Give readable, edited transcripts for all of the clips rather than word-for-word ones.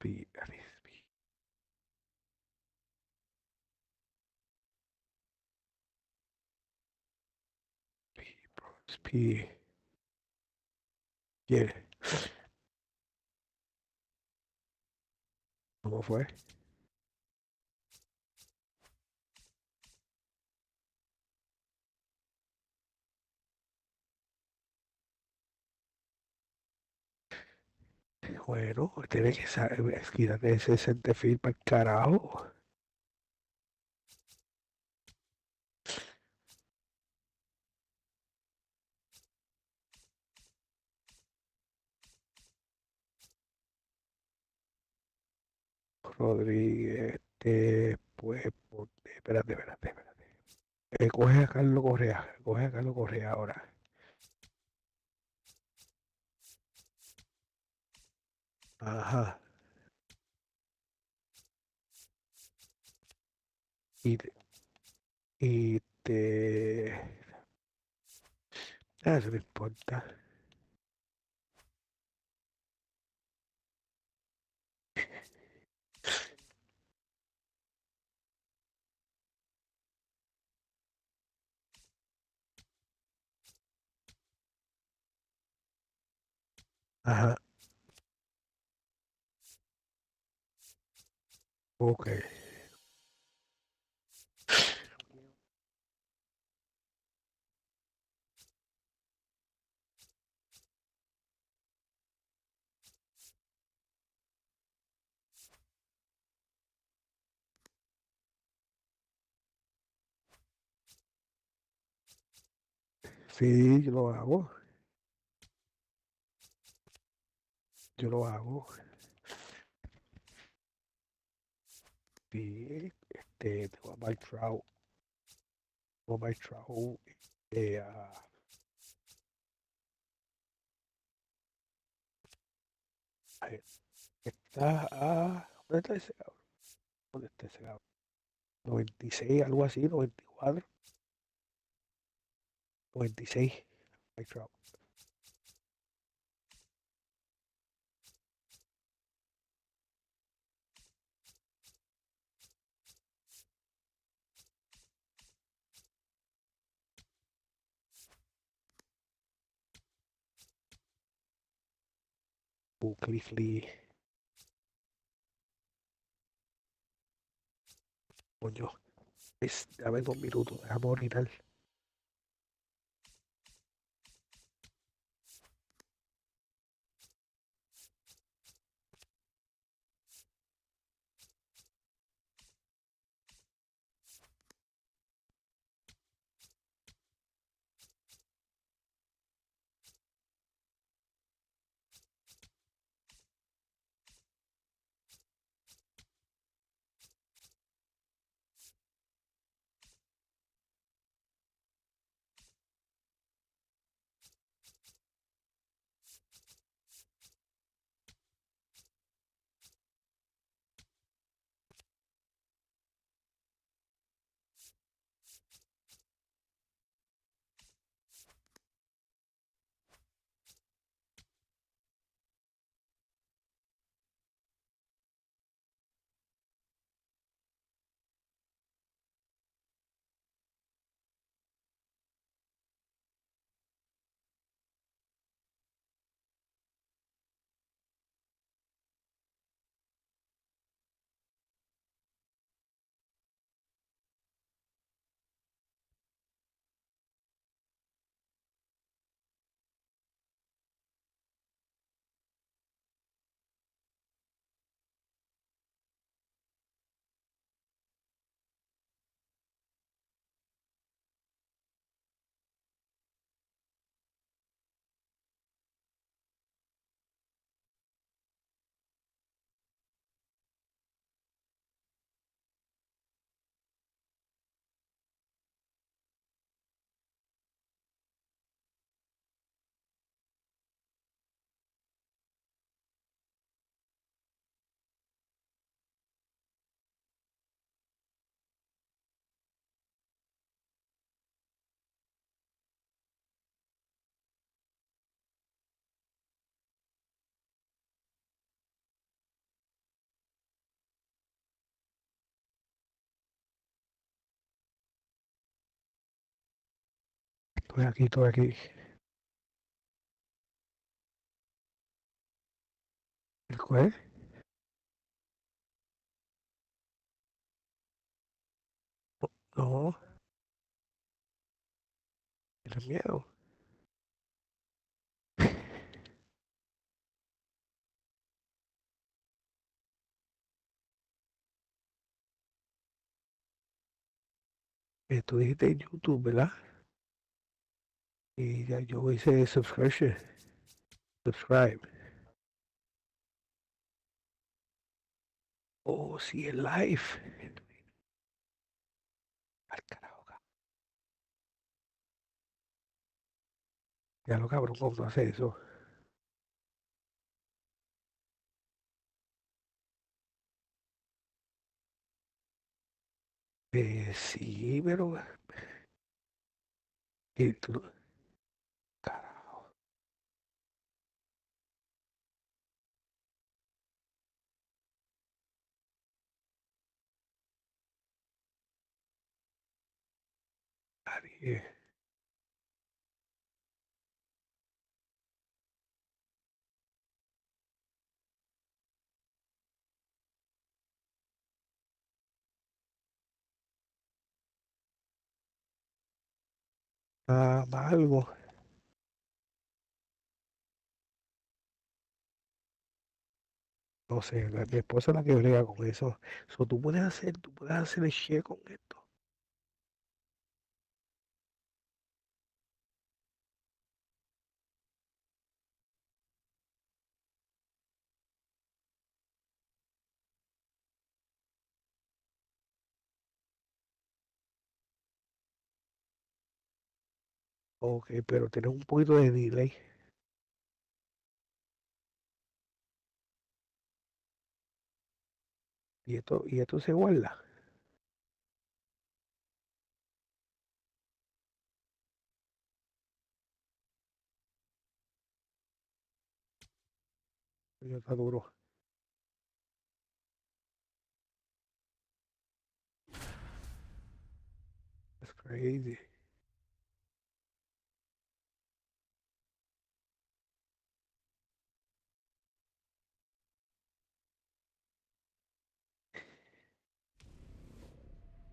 Rispi, Spi, ¿quién? ¿Cómo fue? Bueno, tiene que saber, quítate ese centefil para el carajo. Rodríguez, pues, espérate. Coge a Carlos Correa ahora. Ajá. Y, te- eso no importa. Ajá, ok. Sí, yo lo hago. Sí, tengo a Mike Trout, eh, a- ¿dónde está ese cabrón? ¿Dónde está ese cabrón? 96, algo así, 94, 96, Mike Trout. Cliff Lee, coño, dame 2 minutos, déjame orinar. Estoy aquí, estoy aquí. ¿El cuál? No, tienes miedo. Tú dijiste en YouTube, ¿verdad? Y ya yo hice subscription. Subscribe. Oh, sí, el live. Al carajo, ya lo cabrón, ¿cómo no hace eso? Sí, pero. Y tú, carajo, nadie. Algo. No sé, mi esposa es la que brega con eso. Tú puedes hacer el share con esto. Ok, pero tienes un poquito de delay. Y esto se guarda. Coño, está duro. Es crazy.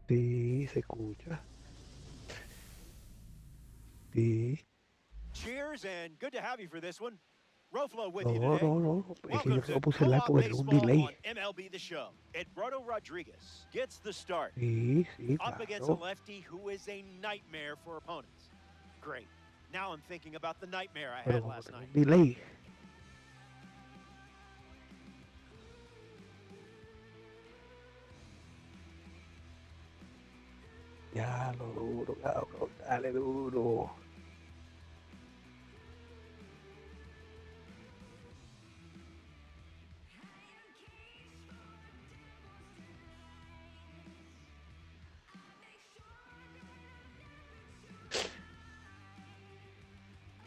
Sí, se escucha. Sí. Cheers and good to have you for this one. Roflo with No, you no, today. no. Es que Welcome yo no to lo puse en live Co-op porque tiene un Baseball delay. on MLB The Show. Eduardo Rodriguez gets the start. Sí, sí, Up against a claro. lefty who is a nightmare for opponents. Great. Now I'm thinking about the nightmare I Pero had como last tiene night. un delay. Ya lo duro, cabrón. Dale duro.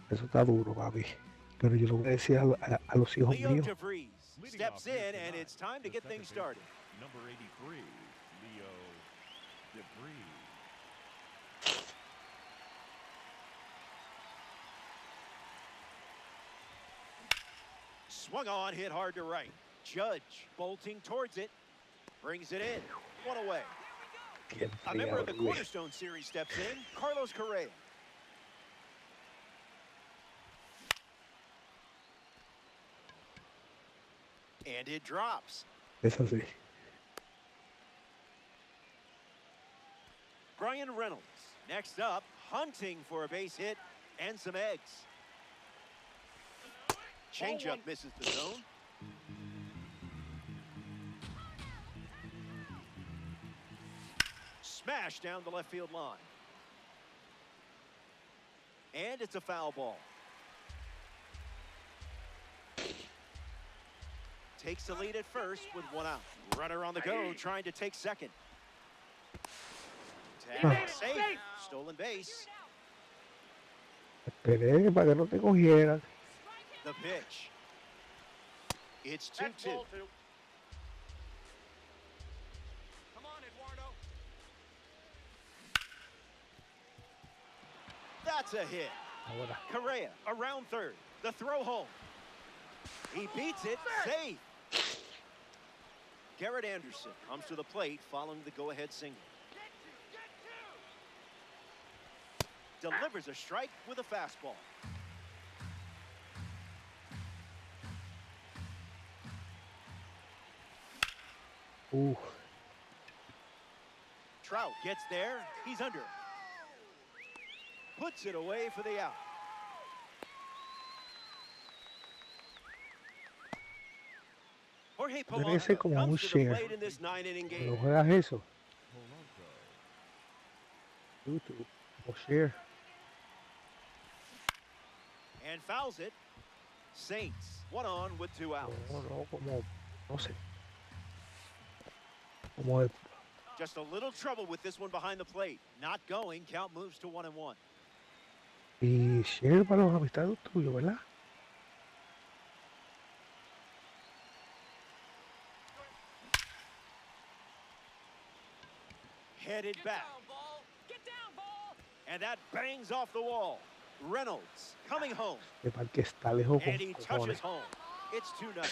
Eso está duro, papi. Pero yo lo voy a decir a los hijos Leo míos. DeVries steps in, and it's time to get things started. Number 83, Leo DeVries. Swung on, hit hard to right. Judge bolting towards it. Brings it in. One away. Qué A member of the frío, Cornerstone Series steps in, Carlos Correa. And it drops. eso sí. Brian Reynolds, next up, hunting for a base hit and some eggs. Changeup misses the zone. Smash down the left field line. And it's a foul ball. Takes the lead at first with one out. Runner on the go, trying to take second. Tag safe. Stolen base. Esperé para que no te cogieran. The pitch. It's 2-2. That's a hit. Ahora. Correa around third. The throw home. He beats it. Safe. Garrett Anderson comes to the plate following the go-ahead single. Delivers a strike with a fastball. Trout gets there. He's under. Puts it away for the out. Jorge Debe ser Polanco como un comes to the share. plate in this 9-inning Cuando game. juegas eso, Polanco. YouTube o share. And fouls it. Saints, 1 on with 2 outs. No, como, no sé. Como de, Just a little trouble with this one behind the plate. Not going. Count moves to 1-1. y share para los amistades tuyos, ¿verdad? Headed back. And that bangs off the wall. Reynolds coming home. De parque está lejos And con he cojones. touches home. It's 2-0.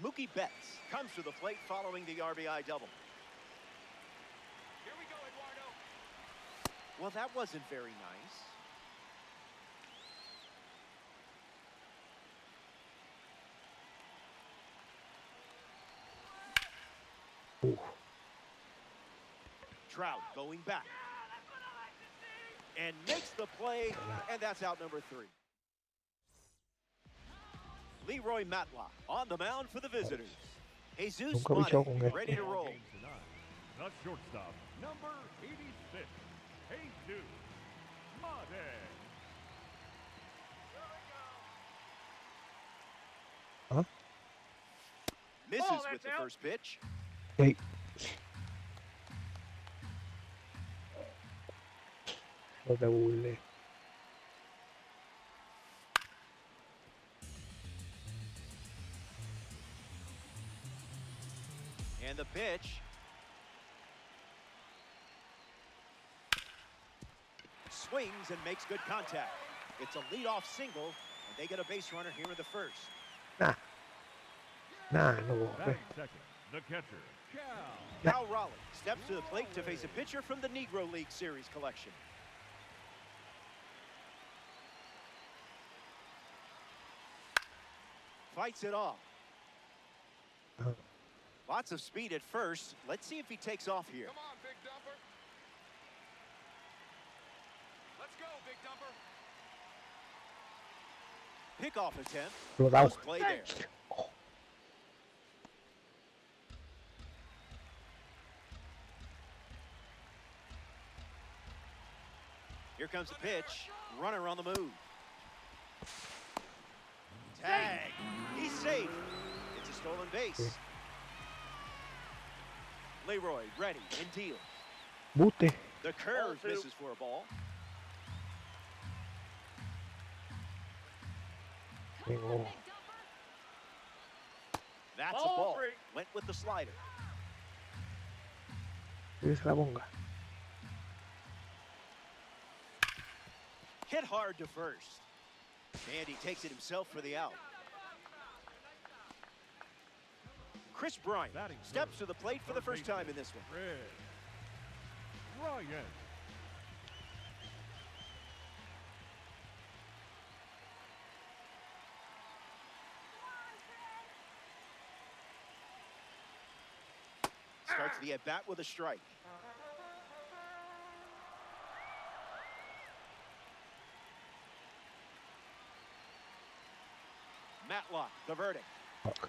Mookie Betts comes to the plate following the RBI double. Here we go, Eduardo. Well, that wasn't very nice. Trout going back. And makes the play, and that's out number 3. Leroy Matlock on the mound for the visitors. Jesus Nunca he luchado con Mate ready to Ball roll. game tonight. The shortstop, number 86, Jesus Mate. Huh? Misses Oh, that's with the out. first pitch. Hey. No te burles. And the pitch. Swings and makes good contact. It's a leadoff single, and they get a base runner here in the first. Nah, no. Batting second, the catcher, Cal. Cal Raleigh steps to the plate to face a pitcher from the Negro League Series collection. Fights it off. Uh, Lots of speed at first. Let's see if he takes off here. Come on, big dumper. Let's go, big dumper. Pickoff attempt. Explotado. Close play there. Here comes the pitch. Runner on the move. Tag. He's safe. It's a stolen base. Leroy ready and deals. Buste. The curve misses for a ball. Tengo. That's a ball. Went with the slider. Que se la ponga. Hit hard to first. And he takes it himself for the out. Chris Bryant Batting steps first, to the plate for the first time in this one. Red. Ryan. Starts the at-bat with a strike. Matlock, the verdict. Fuck.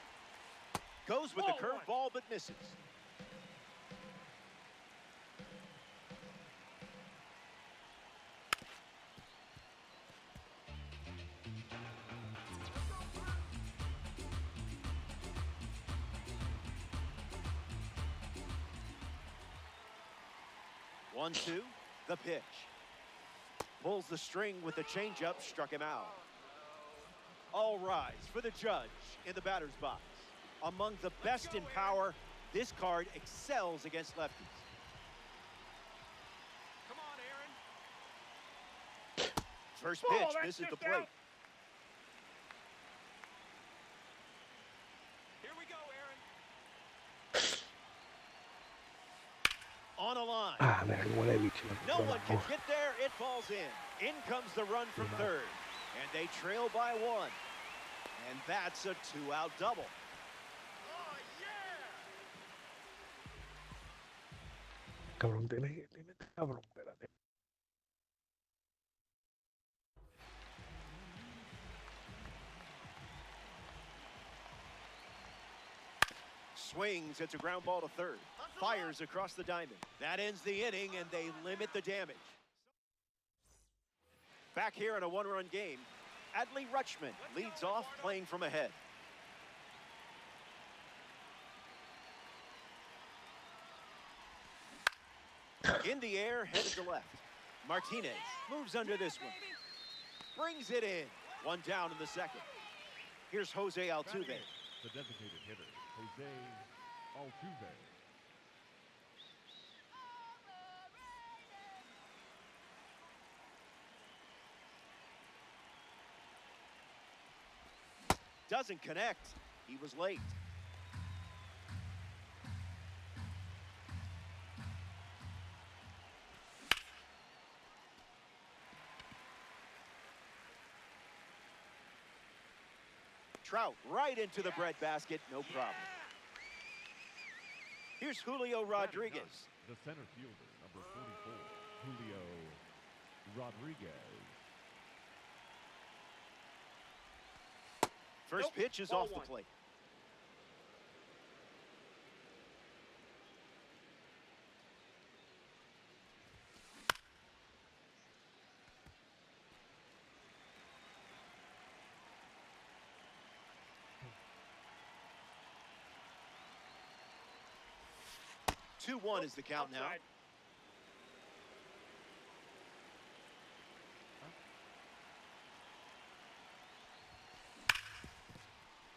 Goes with the curveball but misses. One, two, the pitch. Pulls the string with the changeup, struck him out. All rise for the judge in the batter's box. Among the best in power, this card excels against lefties. Come on, Aaron. First pitch misses the plate. Here we go, Aaron. On a line. Ah, me igual he dicho. No one can get there. It falls in. In comes the run from third. And they trail by one. And that's a 2-out double. Oh, yeah! Cabrón, tiene cabrón, espérate. Swings, it's a ground ball to third. Fires across the diamond. That ends the inning, and they limit the damage. Back here in a one-run game, Adley Rutschman leads off playing from ahead. In the air, headed to left. Martinez moves under this one. Brings it in. One down in the second. Here's Jose Altuve. The designated hitter, Jose Altuve. Doesn't connect. He was late. Trout right into the breadbasket, no problem. Here's Julio Rodriguez. The center fielder, number 44, Julio Rodriguez. First pitch is off the plate. Two 2-1 is the count now.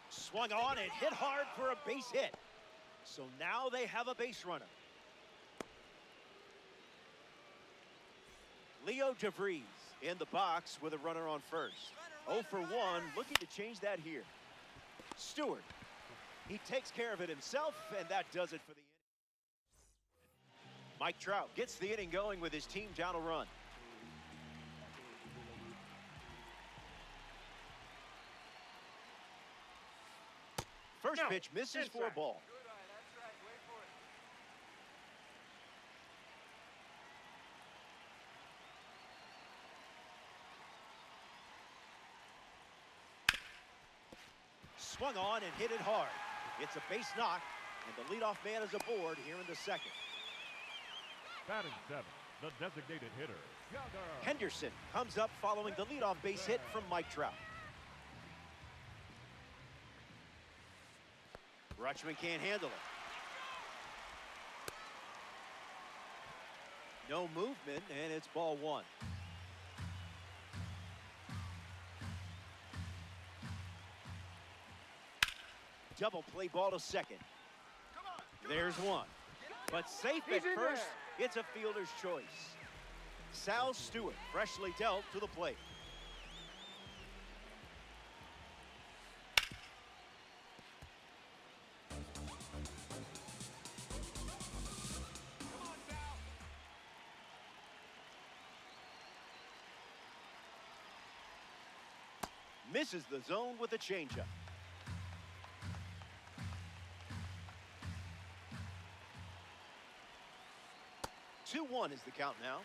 Swung on and hit hard for a base hit. So now they have a base runner. Leo DeVries in the box with a runner on first. 0 for 1, looking to change that here. Stewart. He takes care of it himself, and that does it for the inning. Mike Trout gets the inning going with his team down a run. First pitch misses for a ball. Good eye, that's right. Wait for it. Swung on and hit it hard. It's a base knock, and the leadoff man is aboard here in the second. Batting seventh, the designated hitter, Gather. Henderson comes up following the leadoff base hit from Mike Trout. Rutschman can't handle it. No movement, and it's ball one. Double play ball to second. There's one. But safe at first, it's a fielder's choice. Sal Stewart, freshly dealt to the plate. Misses the zone with a changeup. Two 2-1 is the count now.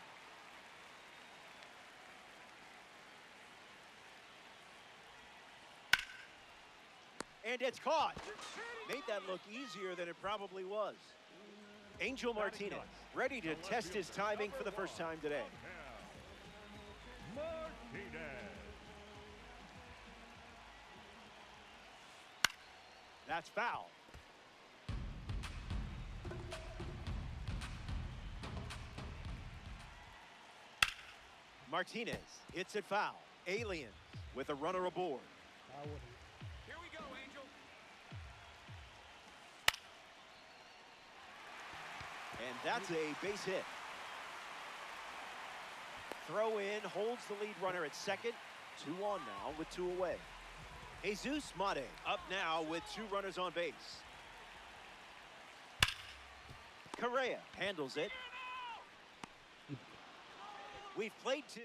And it's caught. Made that look easier than it probably was. Angel Martinez ready to test his timing for the first time today. Martinez. That's foul. Martinez hits it foul. Aliens with a runner aboard. Here we go, Angel. And that's a base hit. throw in holds the lead runner at second. 2 on now with 2 away. Jesus Mate up now with 2 runners on base. Correa handles it. We've played 2.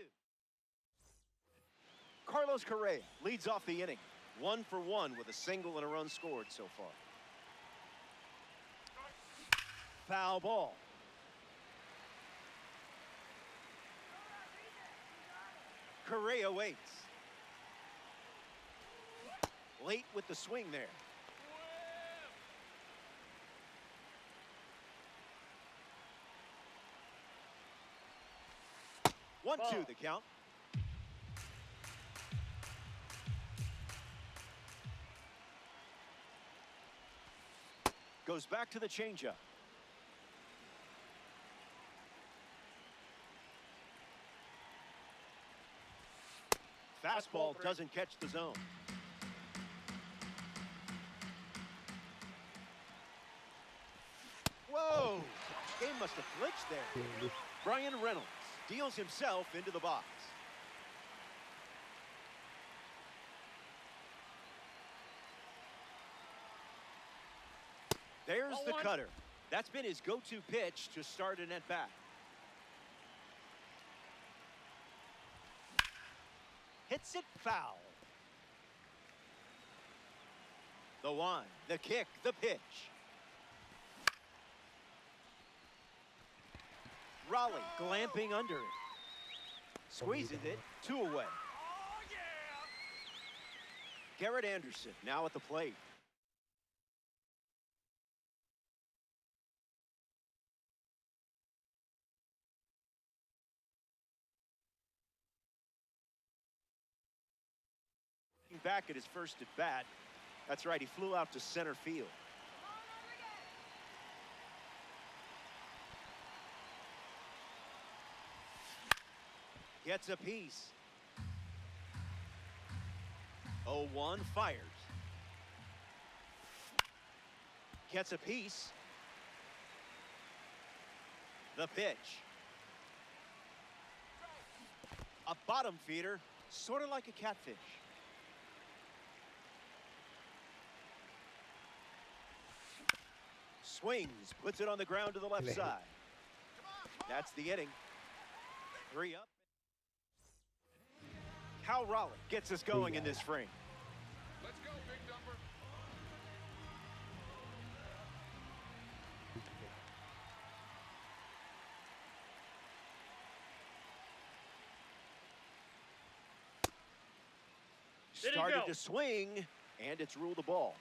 Carlos Correa leads off the inning. 1 for 1 with a single and a run scored so far. Foul ball. Correa waits. Late with the swing there. One, Ball. 2 the count. Goes back to the changeup. Fastball doesn't catch the zone. Whoa! Game must have glitched there. Brian Reynolds deals himself into the box. There's the cutter. That's been his go-to pitch to start an at-bat. Hits it foul. The one, the kick, the pitch. Raleigh glamping under it. Squeezes it, 2 away. Oh, yeah! Garrett Anderson now at the plate. Back at his first at bat. That's right, he flew out to center field. Gets a piece. 0-1 fires. Gets a piece. The pitch. A bottom feeder, sort of like a catfish. Swings, puts it on the ground to the left side. That's the inning. 3 up. Cal Raleigh gets us going in this frame. Let's go, big number. Started to swing, and it's ruled a ball.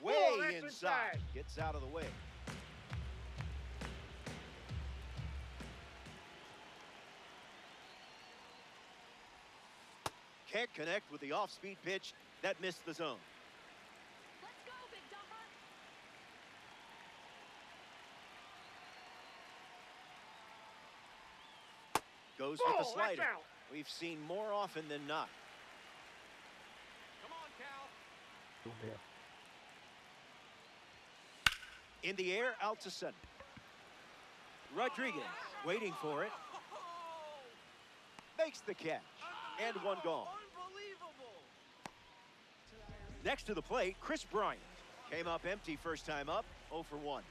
Way inside. Gets out of the way. Can't connect with the off-speed pitch. That missed the zone. Let's go, Big Dumper. Goes with the slider. We've seen more often than not. Come on, Cal. In the air, out to center. Rodriguez waiting for it. Makes the catch. And 1 gone. Unbelievable. Next to the plate, Chris Bryant. Came up empty first time up, 0 for 1.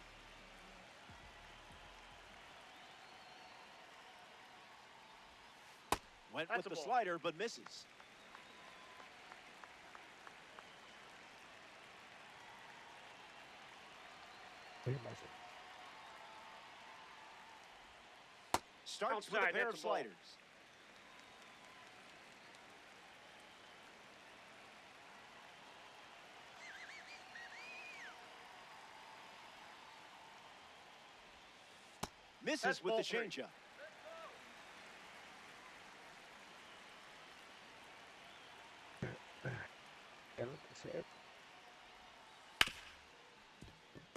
Went with the slider, but misses. Starts with a pair of sliders. Misses with the changeup.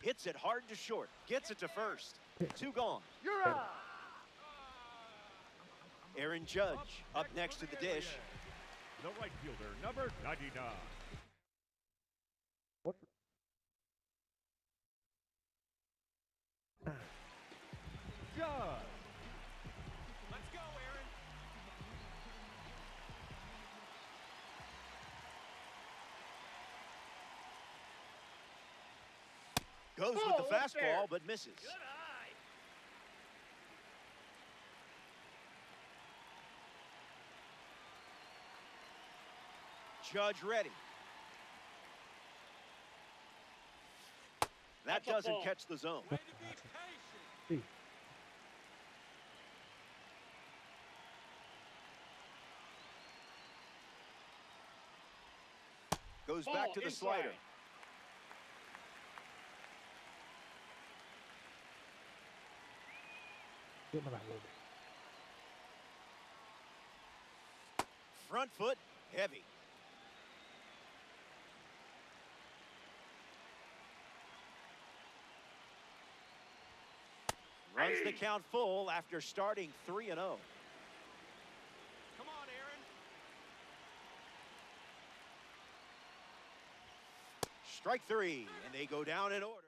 Hits it hard to short. Gets it to first. 2 gone. You're out. Aaron Judge up next to the dish. The right fielder, number 99. What? Goes with the fastball, but misses. Good eye. Judge ready. That That's a doesn't ball. catch the zone. Way to be patient. Sí. Goes Ball back to the inside. slider. Yo me la doy. Front foot, heavy. Runs the count full after starting 3-0. Come on, Aaron. Strike three, and they go down in order.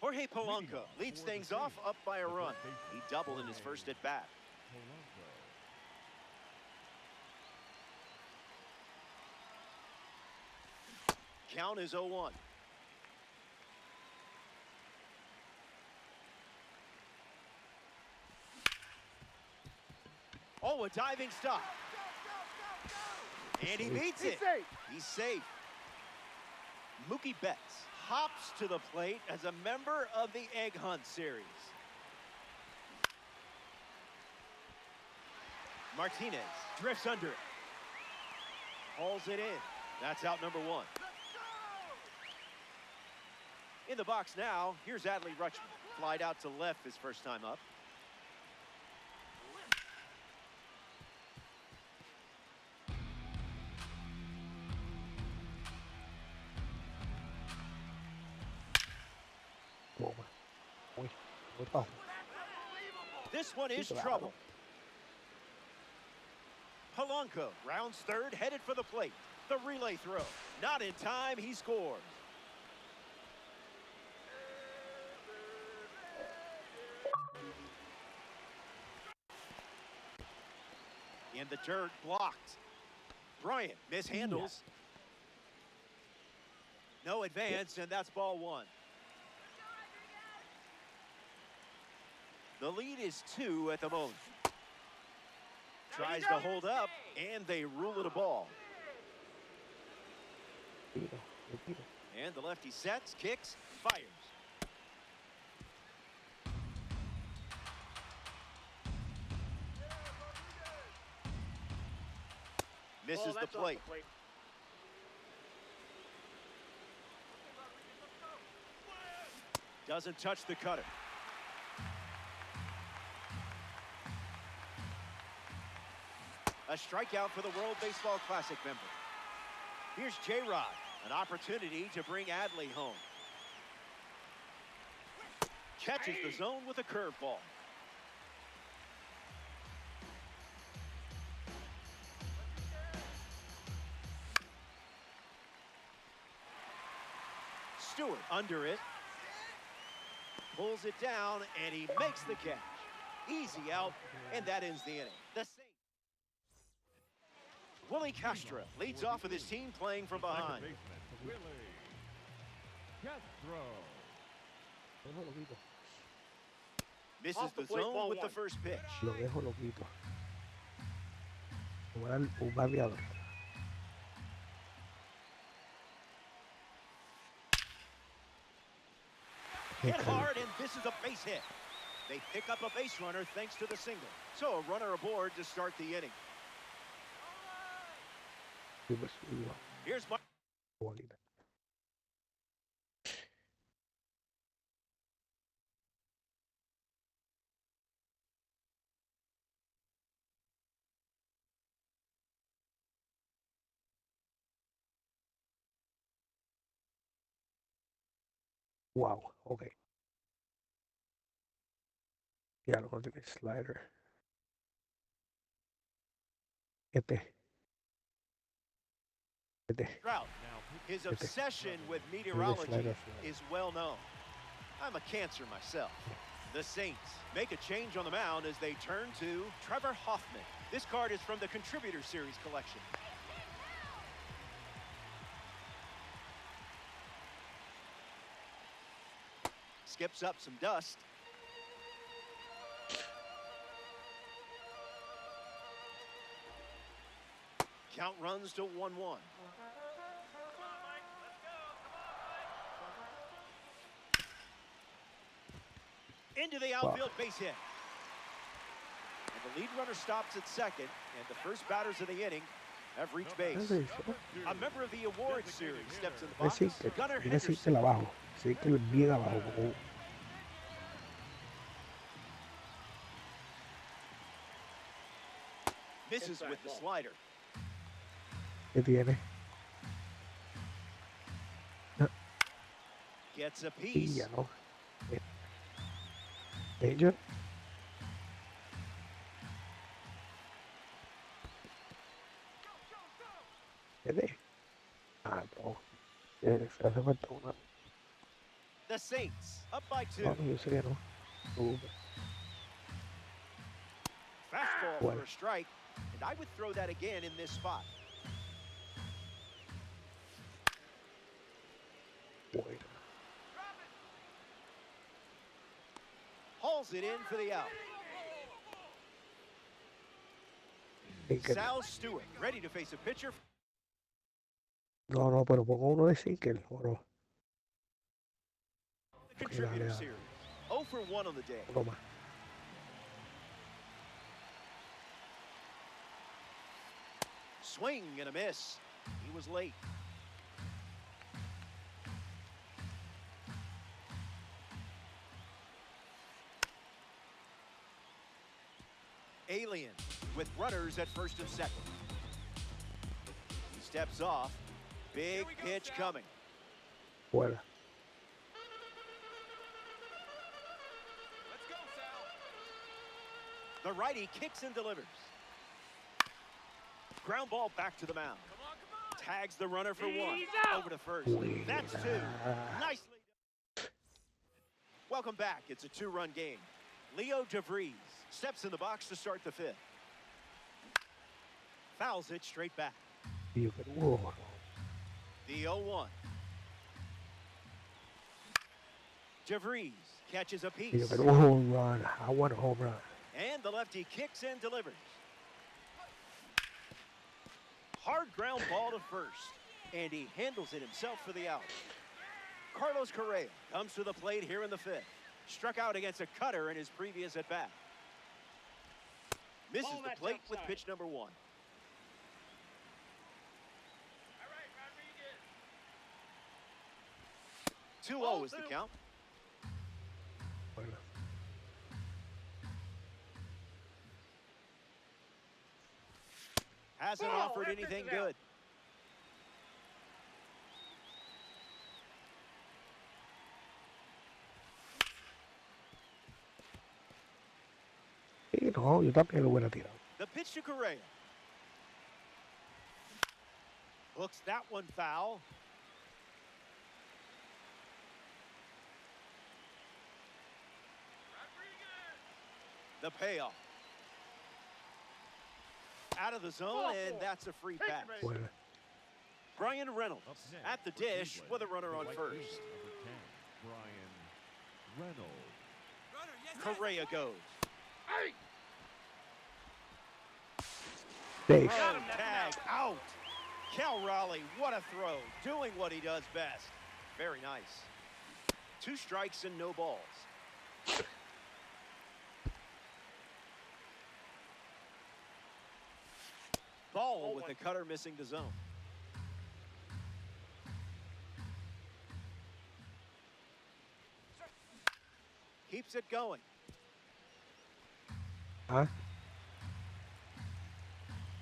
Jorge Polanco leads things off up by a run. He doubled in his first at bat. Polanco. Count is 0-1. Oh, a diving stop. And he beats it. He's safe. Mookie Betts hops to the plate as a member of the Egg Hunt series. Martinez drifts under it. Hauls it in. That's out number one. In the box now, here's Adley Rutschman. Flied out to left his first time up. Toma. Muy bajo. This one is trouble. Polanco rounds third, headed for the plate. The relay throw. Not in time, he scores. In the dirt, blocked. Bryant mishandles. No advance, and that's ball one. The lead is 2 at the moment. Tries to hold up, and they rule it a ball. Tiro, le tiro. And the lefty sets, kicks, fires. Misses the plate. Doesn't touch the cutter. A strikeout for the World Baseball Classic member. Here's J-Rod, an opportunity to bring Adley home. Catches the zone with a curveball. Stewart under it. Pulls it down, and he makes the catch. Easy out, and that ends the inning. The Saints. Willie Castro leads off with his team playing from behind. Second baseman, Willie Castro. Dejo lo quito. Misses Off the the plate, zone ball with the one. first pitch. Lo dejo lo quito. Como era un bateador. Hit hard, and this is a base hit. They pick up a base runner thanks to the single. So a runner aboard to start the inning. Here's Mark. Bolita. Wow, ok. Ya lo conseguí, slider. Este. Trout. His obsession with meteorology is well known. I'm a cancer myself. The Saints make a change on the mound as they turn to Trevor Hoffman. This card is from the Contributor Series collection. skips up some dust. Count runs to 1-1. Come on, Mike. Let's go. Come on, Mike. Into the outfield base hit. And the lead runner stops at second, and the first batters of the inning have reached base. Eso es, A member of the award series steps in the box. decir que Gunnar tiene que Henderson. irse abajo, sí que bien abajo, como Misses with the slider. que tiene. Gets a Y piece. ya no. Danger. ¿Qué de? Ah, no. Se hace falta una. The Saints up by 2. No, no, yo sé que no. Fastball Bueno. for a strike, and I would throw that again in this spot. Bueno. Hauls it in for the out. Sí que- Sal Stewart ready to face a pitcher. No, no, pero pongo uno de single, o no, The contributor dale. series. 0 for 1 on the day. uno más. Swing and a miss. He was late. Alien with runners at first and second. He steps off. Big pitch coming. Fuera. Let's go, Sal. The righty kicks and delivers. Ground ball back to the mound. Come on, come on. Tags the runner for 1. He's out. Over to first. Buena. That's 2. Nicely done. Welcome back. It's a 2-run game. Leo DeVries steps in the box to start the 5th. Fouls it straight back. Y yo, pero, oh, The 0-1. DeVries catches a y yo, piece. pero home run. I want a home run. And the lefty kicks and delivers. Hard ground ball to first. And he handles it himself for the out. Carlos Correa comes to the plate here in the 5th. Struck out against a cutter in his previous at-bat. Misses Ball the that's plate with outside. pitch number 1. All right, Rodriguez. 2-0 is the count. Bueno. Hasn't Oh, offered that pitch anything is out. good. Sí, no, yo también lo hubiera tirado. The pitch to Correa. Hooks that one foul. Rodriguez. The payoff. Out of the zone, and that's a free Take it, pass. man. Bueno. Brian Reynolds Up next at the for dish Cleveland, with a runner the on right first. fielder, number 10, Brian Reynolds. Runner, yes, Correa goes. Hey. Safe. Throw, Got him, that's tag, an out. Cal Raleigh, what a throw. Doing what he does best. Very nice. 2 strikes and no balls. Ball with the cutter missing the zone. Keeps it going. ¿Ah?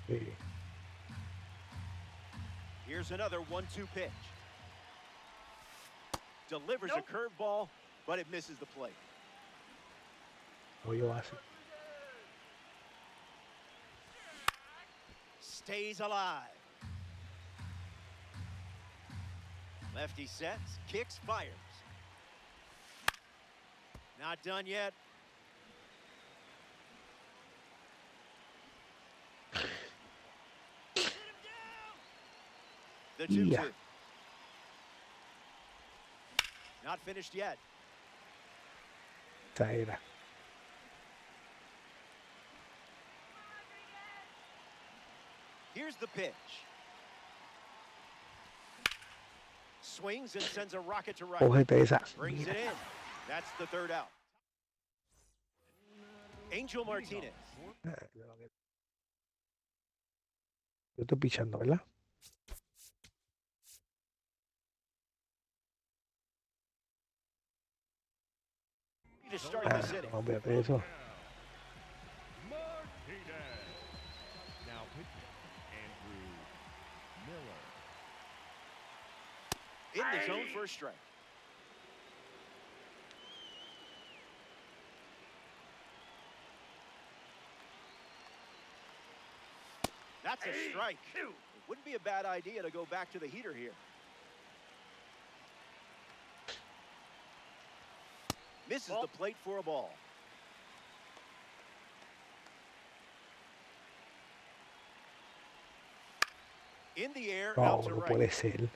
Sí. Here's another 1-2 pitch. Delivers Nope. a curveball, but it misses the plate. No, yo así. Stays alive. Lefty sets, kicks, fires. Not done yet. The 2-2. Yeah. Not finished yet. Esa era. Here's the pitch. Swings and sends a rocket to right. Cógete esa. Brings it Mira. in. That's the third out. Angel Martinez. Yo estoy pichando, ¿verdad? To start this inning. No, olvídate de eso. Martinez. Now pitching, Andrew Miller. In the zone for a strike. That's a strike. It wouldn't be a bad idea to go back to the heater here. Misses the plate for a ball. In the air, No, out to no right. puede ser.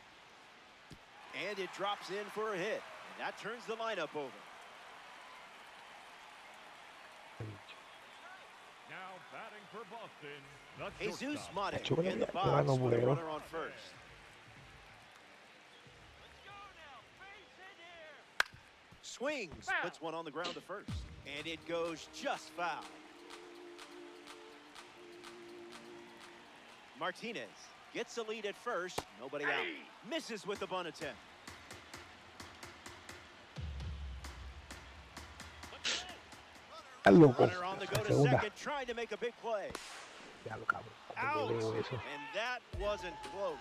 And it drops in for a hit. And that turns the lineup over. Now batting for Boston, the Jesus shortstop. Mate Chúpale, in the ya, box ya no with a puedo. runner on first. Let's go now. Base hit here. Swings, Foul. puts one on the ground to first. And it goes just foul. Martinez gets the lead at first. Nobody out. Misses with the bunt attempt. Estás loco. Runner on the go to Segunda. second, trying to make a big play. Ya lo cabrón. Out. Yo leo eso. And that wasn't close.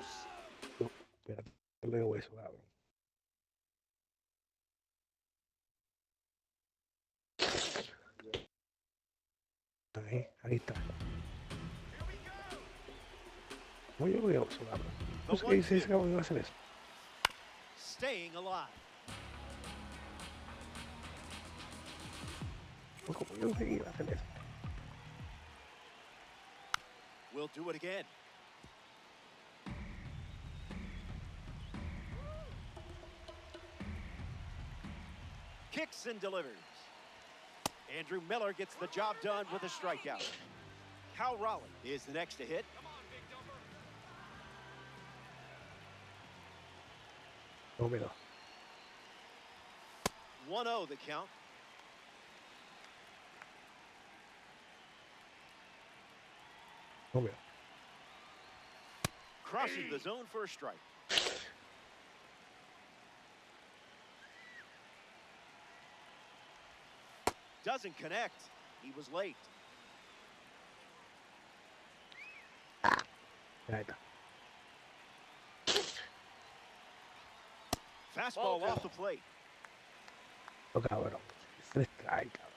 Espérate, yo leo eso, cabrón. Ahí está. ¿Cómo yo leo eso, cabrón? No sé qué dice ese cabrón que va a hacer eso. Staying alive. ¿Cómo yo sé que iba a hacer eso? We'll do it again. Kicks and delivers. Andrew Miller gets the job done with a strikeout. Cal Raleigh is the next to hit. No, mira. 1-0 the count. No, mira. Crosses the zone for a strike. Doesn't connect. He was late. Ahí está. Fastball off the plate. No, cabrón. Es el strike, cabrón.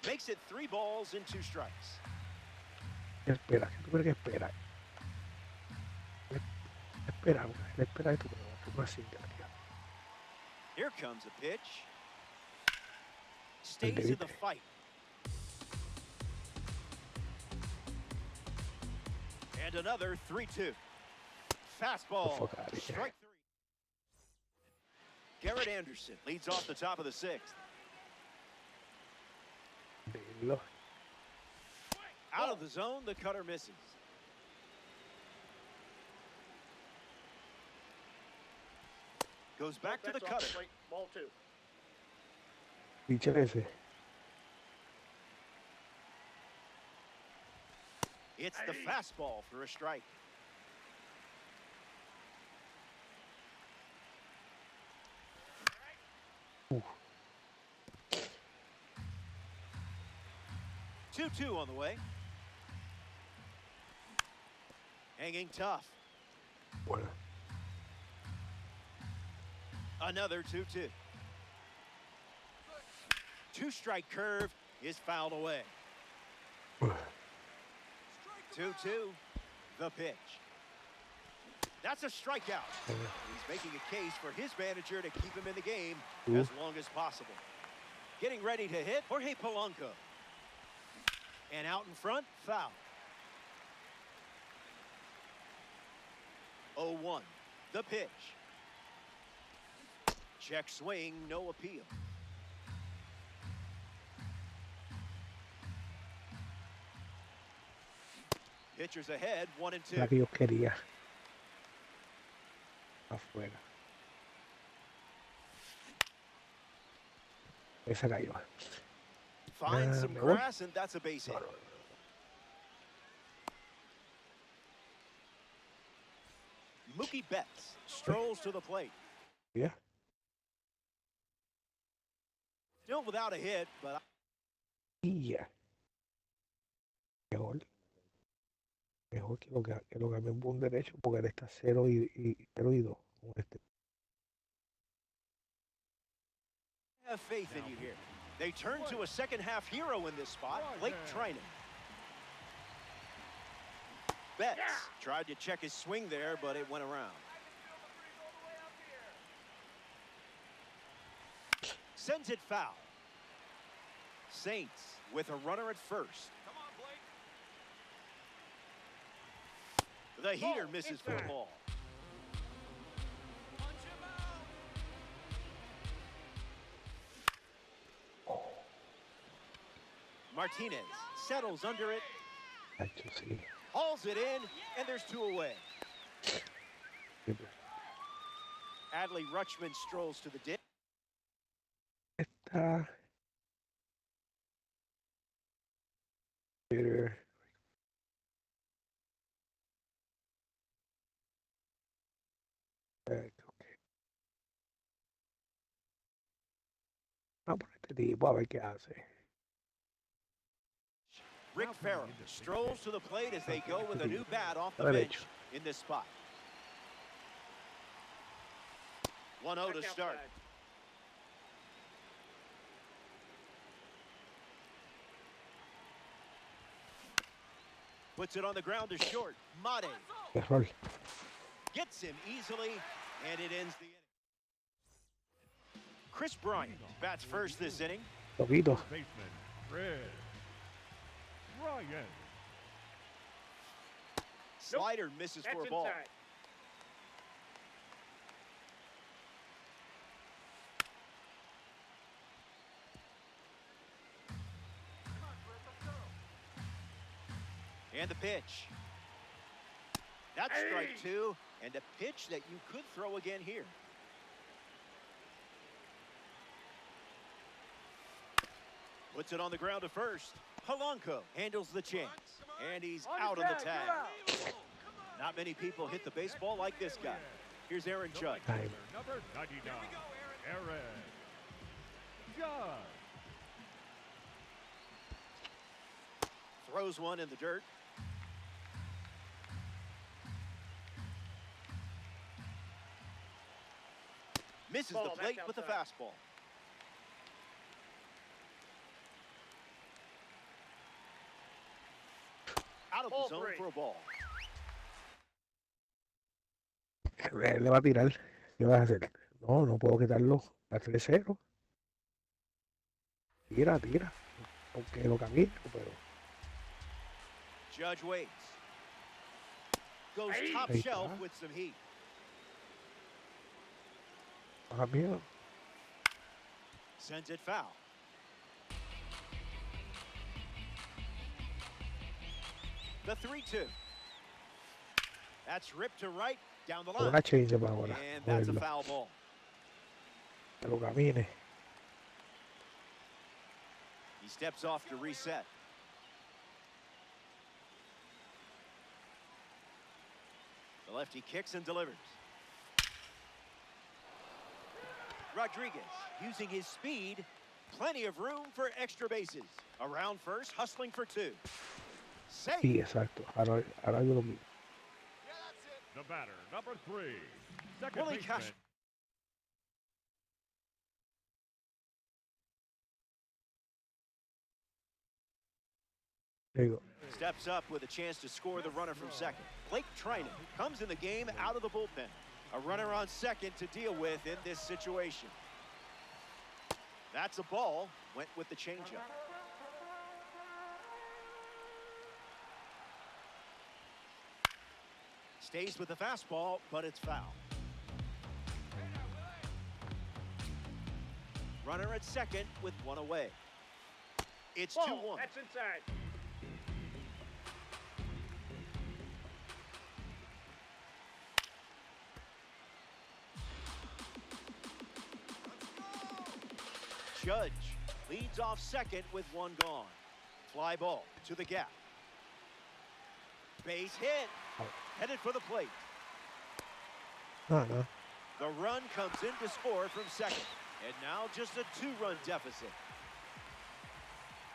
Makes it 3 balls and 2 strikes. ¿Qué espera? ¿Qué tú crees que espera? Espera, güey. Espera esto, pero tú no así, tío. Here comes a pitch. Stays in the fight. And another 3-2. Fastball. fuck outta here. Strike 3. Garrett Anderson leads off the top of the 6th. Dilo. Out of the zone, the cutter misses. Goes back to the cutter. Ball 2. Pitcher ese. It's the fastball for a strike. Uf. 2-2 on the way. Hanging tough. Bueno. Another 2-2. 2-strike curve is fouled away. 2-2. The pitch. That's a strikeout. He's making a case for his manager to keep him in the game as long as possible. Getting ready to hit Jorge Polanco. And out in front, foul. 0-1. The pitch. Check swing, no appeal. Pitchers ahead, 1-2. La que yo quería. Afuera. Esa cayó. Finds some me voy. grass, and that's a base hit. Mookie Betts strolls to the plate. Yeah. Still without a hit, but Y ya. Mejor. Mejor que lo cambien por un derecho porque él está 0 y 2 con este. I have faith in you here. They turn to a second-half hero in this spot, Blake Trinan. Betts tried to check his swing there, but it went around. Sends it foul. Saints with a runner at first. Come on, Blake. The heater misses for the ball. Punch him out. Martinez settles under it, Hacho, sí. hauls it in, and there's 2 away. Adley Rutschman strolls to the ditch. Está. Pero. Vamos por este tipo a ver qué hace. Rick Farrell strolls to the plate as they go with a new bat off the Derecho. bench in this spot. 1-0 to start. Puts it on the ground to short. Mate Error. gets him easily, and it ends the inning. Chris Bryant bats first this inning. Poquito. Baseman, Chris Bryant. Slider misses for a ball. And the pitch. That's strike 2, and a pitch that you could throw again here. Puts it on the ground to first. Polanco handles the chance, and he's out on the tag. Not many people hit the baseball like this guy. Here's Aaron Judge. Time. Number 99, Aaron Judge. Throws one in the dirt. Misses the plate with the fastball. Out of the zone for a ball. Le va a tirar. ¿Qué vas a hacer? No, no puedo quitarlo. A 3-0. Tira, tira. Aunque lo camine, pero. Judge waits. Goes top Ahí shelf está. with some heat. Baja miedo. Sends it foul. The 3-2. That's ripped to right down the line. Una change para ahora. And that's a Moverlo. foul ball. Que lo camine. He steps off to reset. The lefty kicks and delivers. Rodriguez using his speed. Plenty of room for extra bases. Around first, hustling for 2. Safe. Sí, exacto. Ahora yo lo miro. The batter, number 3, second Willie baseman, Cash. There you go. Steps up with a chance to score the runner from second. Blake Trinan comes in the game out of the bullpen. A runner on second to deal with in this situation. That's a ball. Went with the changeup. Stays with the fastball, but it's foul. Runner at second with one away. It's 2-1. That's inside. Judge leads off second with one gone. Fly ball to the gap. Base hit. Headed for the plate. No. The run comes in to score from second. And now just a 2-run deficit.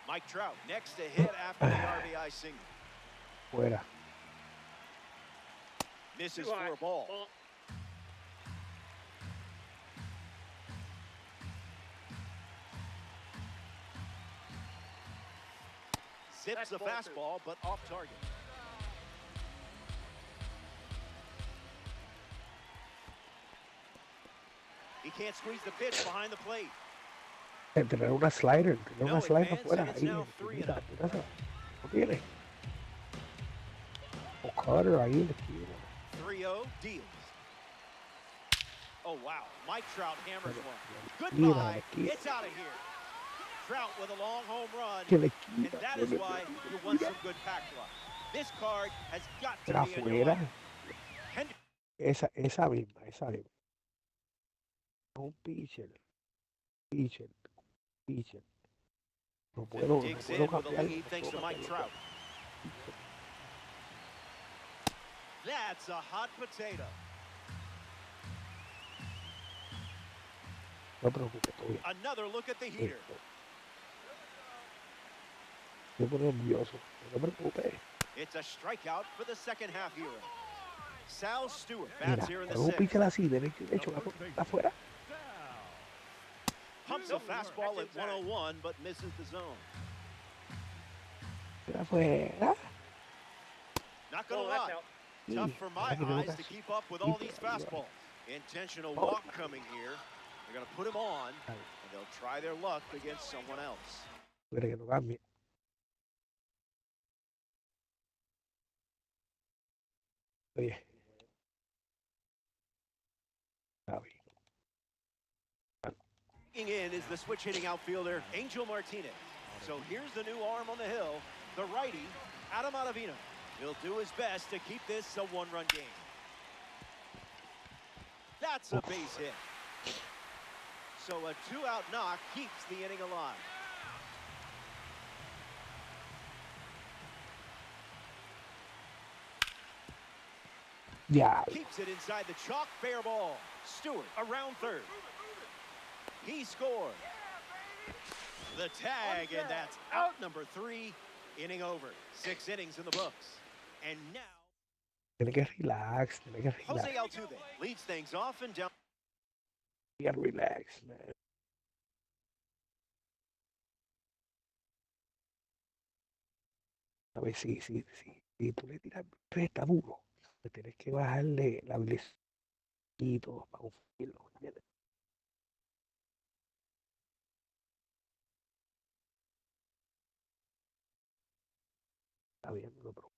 Mike Trout next to hit after the RBI single. Fuera. Misses Too high. for a ball. Zips That's a ball two. fastball, but off target. He can't squeeze the pitch behind the plate. Tener una slider. Tener No una slider advance, afuera. and it's Ahí. now 3-0. Mira, no tiene. O Carter ahí en la esquina. 3-0 deals. Oh, wow. Mike Trout hammers one. Mira, Goodbye. aquí. It's out of here. Trout with a long home run. Que le And quita. that is why you want some good pack luck. This card has got to Pero be in your afuera. lineup. Henry Esa misma. Un pitcher. No puedo digs in with a cambiar. lead thanks to Mike Trout. That's a hot potato. No te preocupes, todo bien. Another look at the heater. Estoy nervioso. No te preocupes. It's a strikeout for the second half hero. Sal Stewart Mira, bats here in the con un sixth. pitcher así, de hecho, está afuera. Pumps a fastball at 101, but misses the zone. Está afuera. Not gonna Oh, that's lie. out. Tough Sí, for my ahora que tengo eyes to que- keep up with all Sí, these pero ahí va. fastballs. Intentional Oh. walk coming here. They're going to put him on, and they'll try their luck against someone else. Quiere que no cambie. Oye. Está bien. Kicking in is the switch-hitting outfielder, Angel Martinez. So here's the new arm on the hill, the righty, Adam Ottavino. He'll do his best to keep this a one-run game. That's a base hit. So a two-out knock keeps the inning alive. Ya. Keeps it inside the chalk, fair ball. Stewart around third. He scored. The tag, and that's out number 3. Inning over. 6 innings in the books. And now, Tiene que relax. Jose Altuve leads things off and down. You gotta relax, man. A ver, si tú le tiras resta duro, le tienes que bajarle la velocidad para confundirlo, ¿entiendes? Está bien, no te preocupes.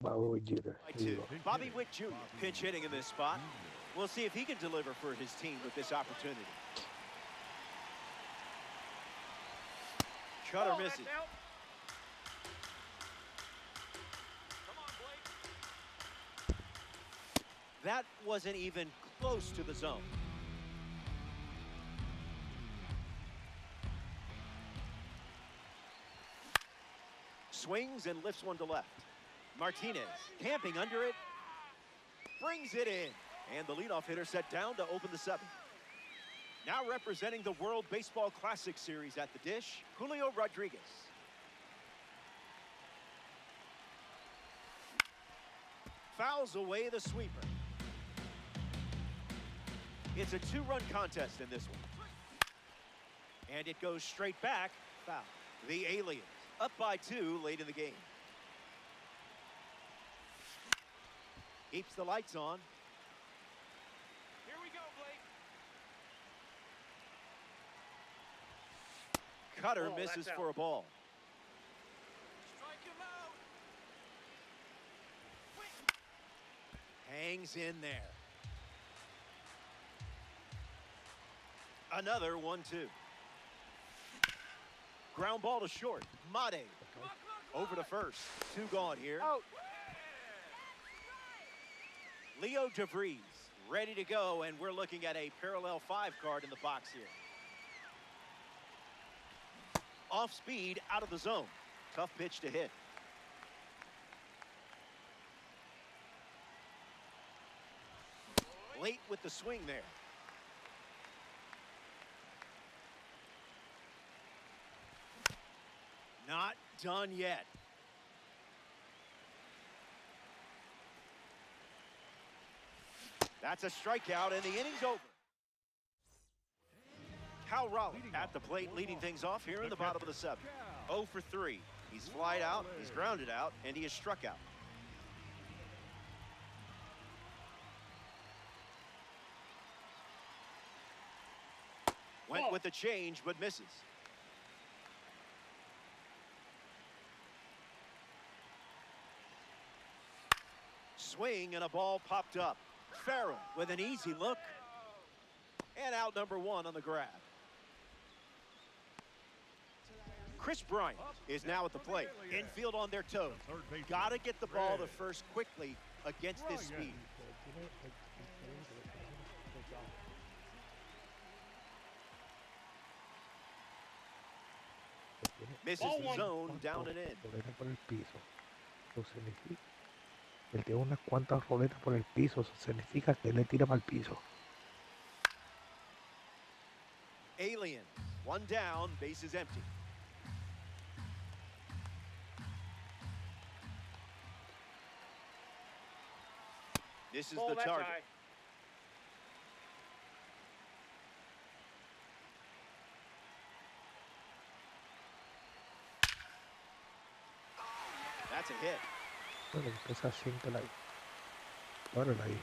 Bobby Jeter. By 2. Bobby Witt Jr. pinch hitting in this spot. We'll see if he can deliver for his team with this opportunity. Cutter Oh, misses. that's out. That wasn't even close to the zone. Swings and lifts one to left. Martinez camping under it. Brings it in. And the leadoff hitter set down to open the 7th. Now representing the World Baseball Classic Series at the dish, Julio Rodriguez. Fouls away the sweeper. It's a 2-run contest in this one. And it goes straight back, foul. The Aliens up by 2 late in the game. Keeps the lights on. Here we go, Blake. cutter Oh, misses that's for a out. ball. Strike him out. Hangs in there. Another 1-2. Ground ball to short. Mate over to first. 2 gone here. Out. Leo DeVries ready to go, and we're looking at a parallel 5 card in the box here. Off speed, out of the zone. Tough pitch to hit. Late with the swing there. Not done yet. That's a strikeout, and the inning's over. Cal Raleigh at the plate, leading things off here in the bottom of the 7th. 0 for 3. He's flied out, he's grounded out, and he is struck out. Went with the change, but misses. Swing, and a ball popped up. Farrell with an easy look. And out number 1 on the grab. Chris Bryant is now at the plate. Infield on their toes. Got to get the ball to first quickly against this speed. Misses the zone, down and in. Roleta por el piso. Eso significa. Él tiene unas cuantas roletas por el piso. Eso significa que él le tira para el piso. Alien, 1 down, base is empty. This is the target. That's a hit. Bueno, empieza siempre ahí. Órale ahí.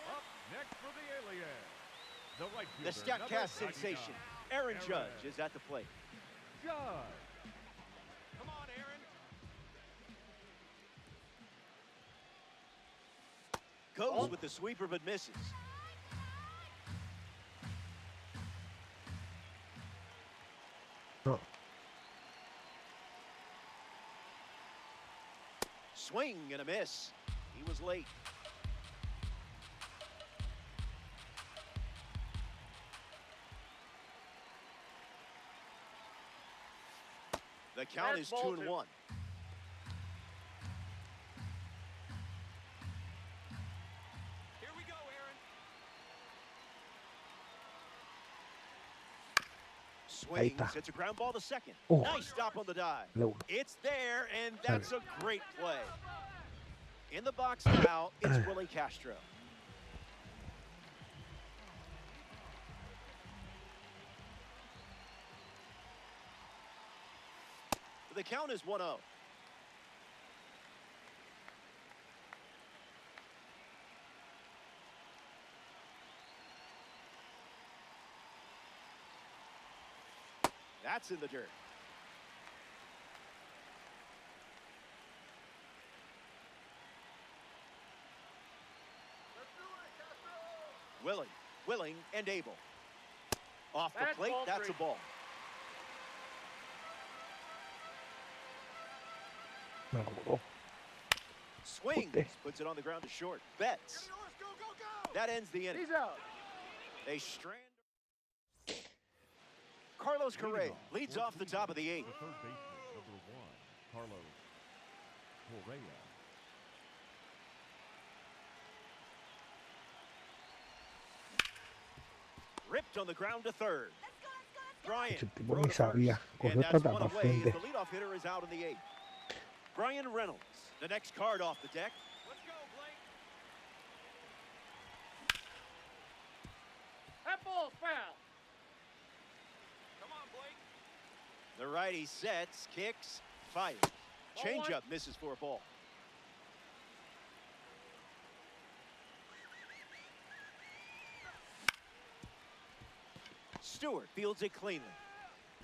Up next for the alien. The right The fielder, Statcast number sensation, 99, Aaron Judge, is at the plate. Judge. Come on, Aaron. Goes with the sweeper, but misses. No. Swing and a miss. He was late. The count is 2-1. Here we go, Aaron. Swings. It's a ground ball to second. Oh. Nice stop on the dive. No. It's there, and that's a great play. In the box now, it's Willie Castro. The count is 1-0. That's in the dirt. Willing, and able. Off the plate, that's a ball. No. Swings, puts it on the ground to short. Betts. That ends the inning. He's out. They strand. Carlos Correa leads off the top of the 8th. The third baseman, number 1, Carlos Correa. Ripped on the ground to third. Bryant. Ese tipo throw ni to first. sabía. And Cogió that's hasta one para away frente. as the leadoff hitter is out in the 8th. Brian Reynolds, the next card off the deck. Let's go, Blake. That ball's foul. Come on, Blake. The righty sets, kicks, fires. Changeup misses for a ball. Stewart fields it cleanly.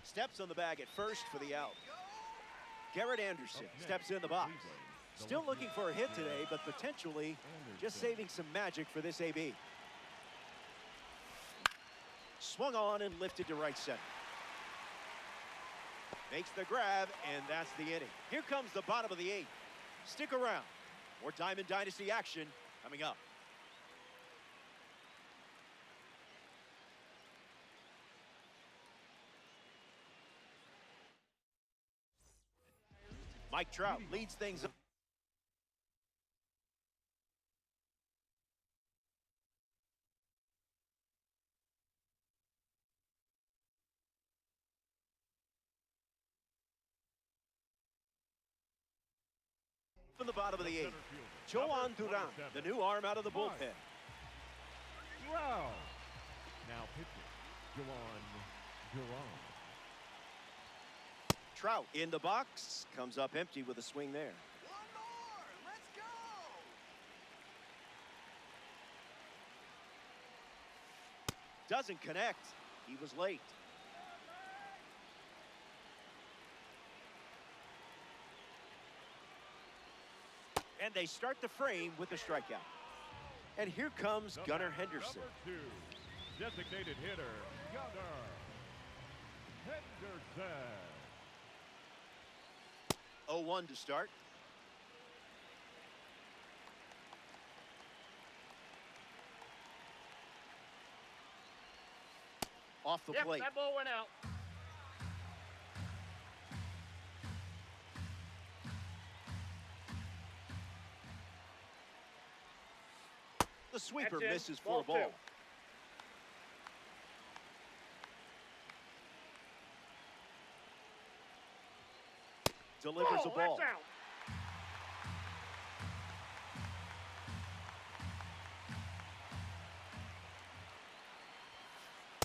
Steps on the bag at first for the out. Garrett Anderson steps in the box. Still looking for a hit today, but potentially just saving some magic for this AB. Swung on and lifted to right center. Makes the grab, and that's the inning. Here comes the bottom of the 8th. Stick around. More Diamond Dynasty action coming up. Mike Trout leads things up. From the bottom of the 8th, Joan Duran, the new arm out of the bullpen. Wow. Now pitching, Joan Duran. Trout in the box, comes up empty with a swing there. One more. Let's go. Doesn't connect. He was late. And they start the frame with a strikeout. And here comes Gunnar Henderson. Number 2, designated hitter, Gunnar Henderson. 0-1 to start. Off the plate. That ball went out. The sweeper That's in. misses for a Ball ball. 2. Delivers a ball. That's out.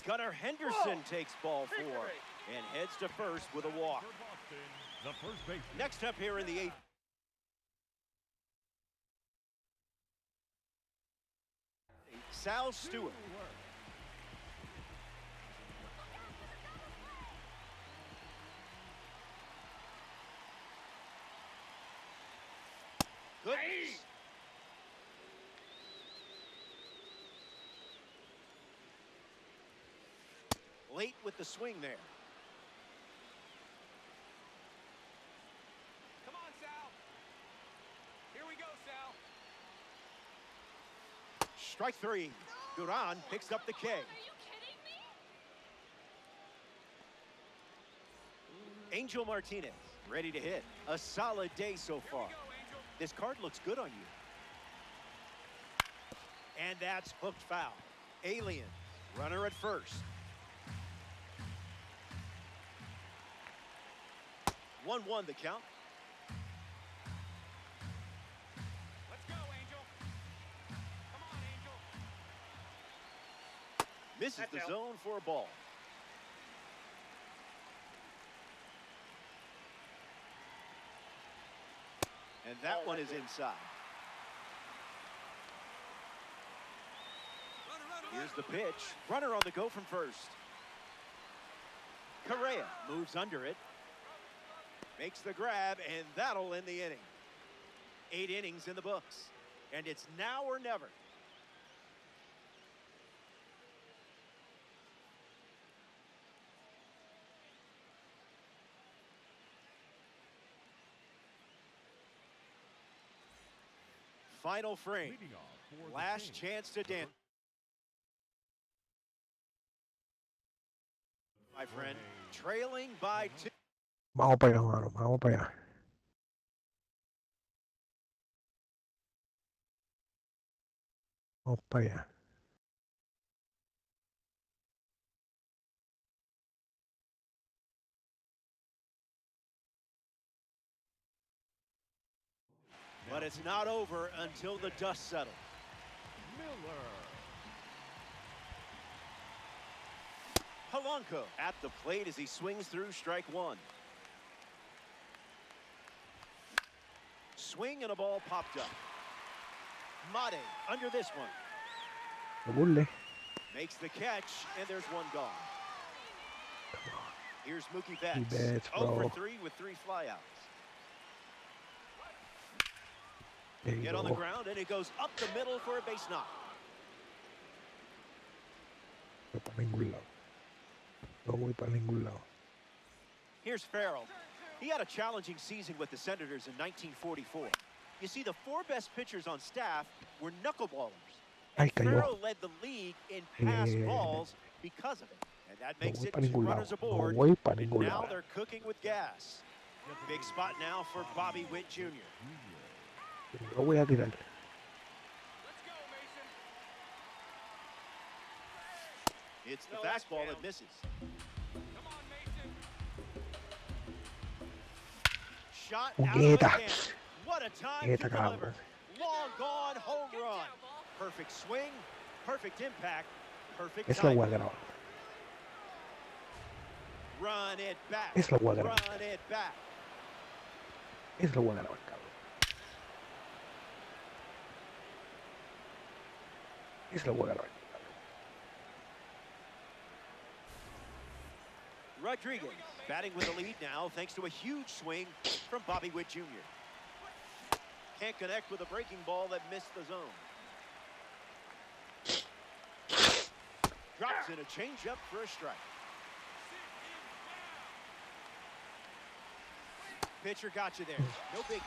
Gunnar Henderson Whoa. takes ball 4 Victory. and heads to first with a walk. For Boston, the first baseman. Next up here in the 8th. Sal Stewart. Good. Late with the swing there. Come on, Sal. Here we go, Sal. Strike 3. Duran picks up the K. Are you kidding me? Angel Martinez ready to hit. A solid day so far. Go, Angel. This card looks good on you. And that's hooked foul. Alien, runner at first. 1-1 the count. Let's go, Angel. Come on, Angel. Misses That's the out. zone for a ball. And that one is inside. Here's the pitch. Runner on the go from first. Correa moves under it. Makes the grab, and that'll end the inning. 8 innings in the books. And it's now or never. Final frame. Leading off for the Last team. chance to dance. My friend, trailing by 2. Vamos para allá, mano. Vamos para allá. Vamos para allá. But it's not over until the dust settles. Miller. Polanco at the plate as he swings through strike 1. Swing and a ball popped up. Mate under this one. No burle. Makes the catch, and there's one gone. Here's Mookie He Betts. bets, 0 for bro. 3 with 3 flyouts. There you Get on the go. ground, and it goes up the middle for a base knock. No voy para ningún lado. No voy para ningún lado. Here's Farrell. He had a challenging season with the Senators in 1944. You see, the 4 best pitchers on staff were knuckleballers. Ay, And cayó. Farrell led the league in pass yeah. balls because of it. And that No makes voy it para 2 ningún lado. runners No aboard. voy para And ningún now lado. they're cooking with gas. Big spot now for Bobby Witt Jr. Lo voy a tirar. Let's go, Mason. It's the No, that's fastball down. that misses. Come on, Mason. Shot out of Puñeta. again. What a time to Puñeta, cabrón. deliver. Long gone home run. Perfect swing, perfect impact, perfect Es la voy a timing. grabar. Run it back. Es la voy a grabar. Run it back. Es la voy a grabar, cabrón. Es la voy a grabar. Rodriguez batting with the lead now thanks to a huge swing from Bobby Witt Jr. Can't connect with a breaking ball that missed the zone. Drops in a changeup for a strike. Pitcher got you there. No biggie.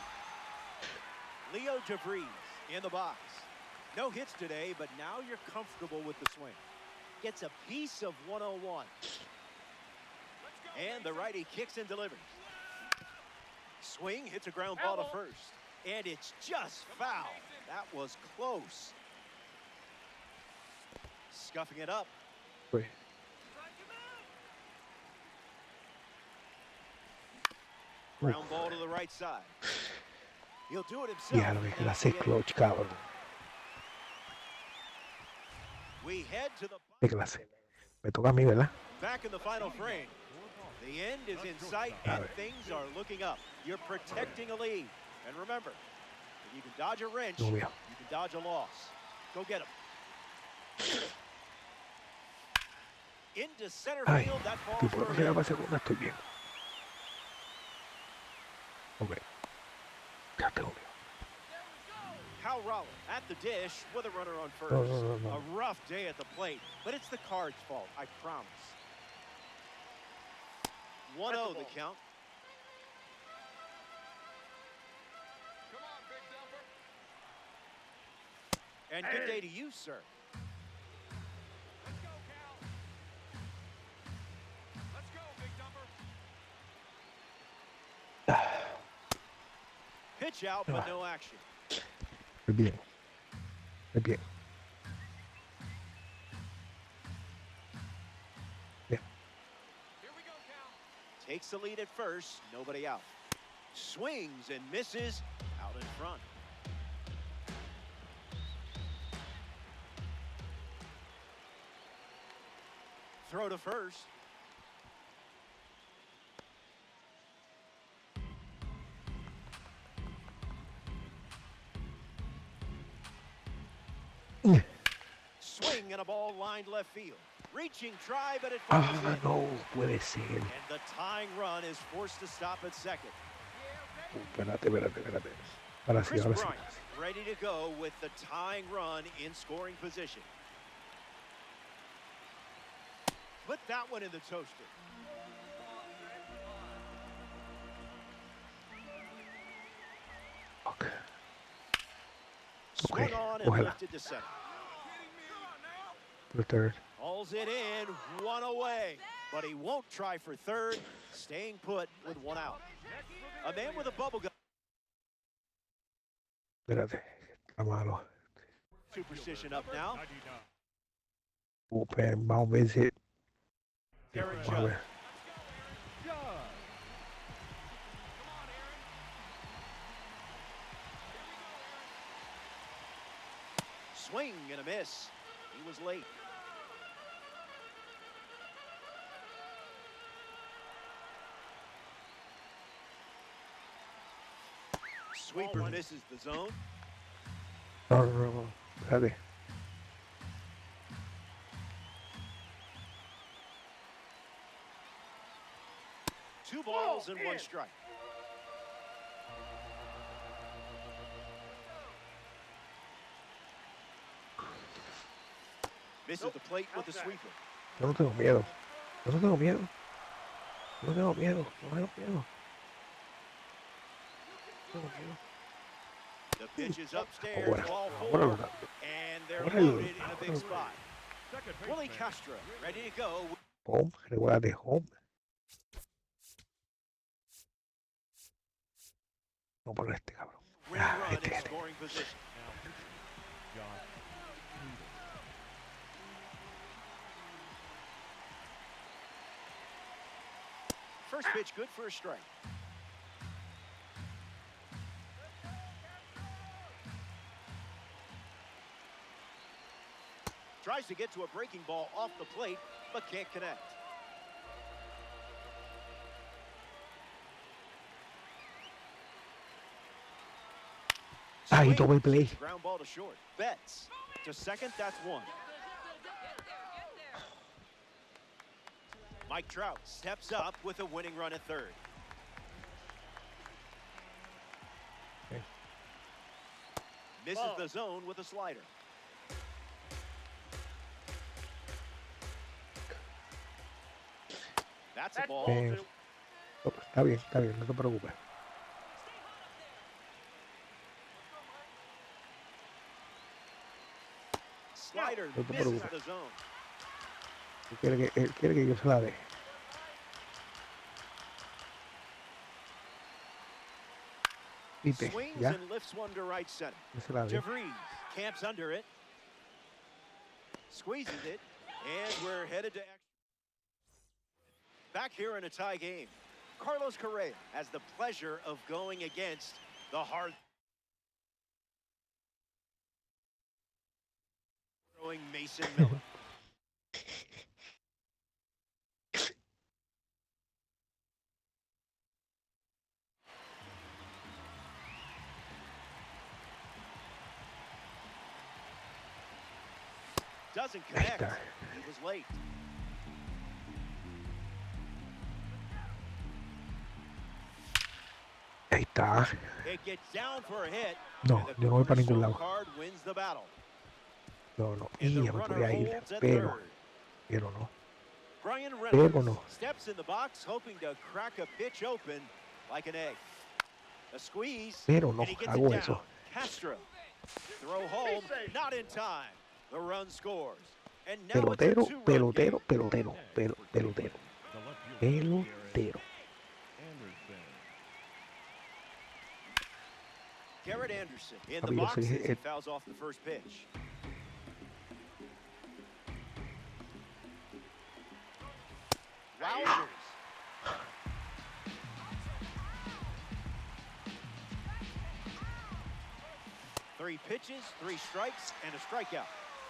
Leo DeVries in the box. No hits today, but now you're comfortable with the swing. Gets a piece of 101. And the righty kicks and delivers. Swing hits a ground ball to first. And it's just foul. That was close. Scuffing it up. Pues, Ground ball to the right side. He'll do it himself. ya lo que clase clutch, cabrón. We head to the Qué clase. Me toca a mí, ¿verdad? back in the final frame. The end is in sight and things are looking up. You're protecting a lead. And remember, if you can dodge a wrench, No you veo. can dodge a loss. Go get him. Into center Ay, field, that si ball's puedo for quedar him. para segunda, estoy bien. Ok. Ya tengo miedo. Cal Raleigh at the dish with a runner on first. No. A rough day at the plate, but it's the Cards' fault, I promise. 1-0 the count. Come on, big dumper. And good day to you, sir. Let's go, Cal. Let's go, big dumper. Pitch out, but no action. Estoy bien. Estoy bien. Here we go, Cal. Takes the lead at first, nobody out. Swings and misses out in front. Throw to first. Swing and a ball lined left field. Reaching try, but it falls Ah, in. no puede ser. And the tying run is forced to stop at second. Espérate. Ahora sí, Chris ahora sí. Bryant ready to go with the tying run in scoring position. Put that one in the toaster. Ok. Swung Okay, on and ojalá. lifted to center. The third. Hauls it in, one away. But he won't try for third, staying put with one out. A man with a bubble gun. Espérate. Está malo. Superstition up now. Vamos a ver si. Aaron Vamos a Judge. ver. Swing and a miss. He was late. Sweeper misses the zone. No. Espérate. 2 balls and 1 strike. Misses the plate with the sweeper. Yo no tengo miedo. Yo no tengo miedo. Yo no tengo miedo. No tengo miedo. No tengo miedo. The pitch is upstairs, Ahora, ball ahora 4, lo cambio. and they're Ahora lo loaded in a big cambio. spot. Willie Castro ready to go. Home, recuérdate, home. No por este cabrón. Winning Ah, run in este. scoring position. Josh Hader. First pitch good for a strike. Tries to get to a breaking ball off the plate, but can't connect. Ay, Swing, double play. sends the ground ball to short. Betts to second, that's 1. Mike Trout steps up with a winning run at third. Okay. Misses the zone with a slider. That's a ball. Eh, está bien, no te preocupes. Slider No te misses preocupes. the zone. Él quiere que yo se la dé. ¿Viste? Swings ¿Ya? and lifts one to right center. Yo se la dé. DeVries camps under it. Squeezes it. And we're headed to extra. Back here in a tie game. Carlos Correa has the pleasure of going against the hard throwing Mason Miller. Doesn't Ahí connect. está. He was late. Ahí está. It gets down for a hit. No, and the yo no voy para ningún cornerstone lado. card wins the battle. No, no. And Y the ya me runner podría ir. holds at Pero third. no. Brian Pero Reynolds no. steps in the box hoping to crack a pitch open like an egg. A squeeze, Pero no, and he gets hago it down. eso. Castro, throw home, not in time. The run scores. And now it's a Pelotero, two-run pelotero, game. pelotero, pelotero. The left fielder, Pelotero. Anderson. Garrett Anderson in the Papi, yo box soy as he el- fouls off the first pitch. Wowzers. Three pitches, 3 strikes, and a strikeout.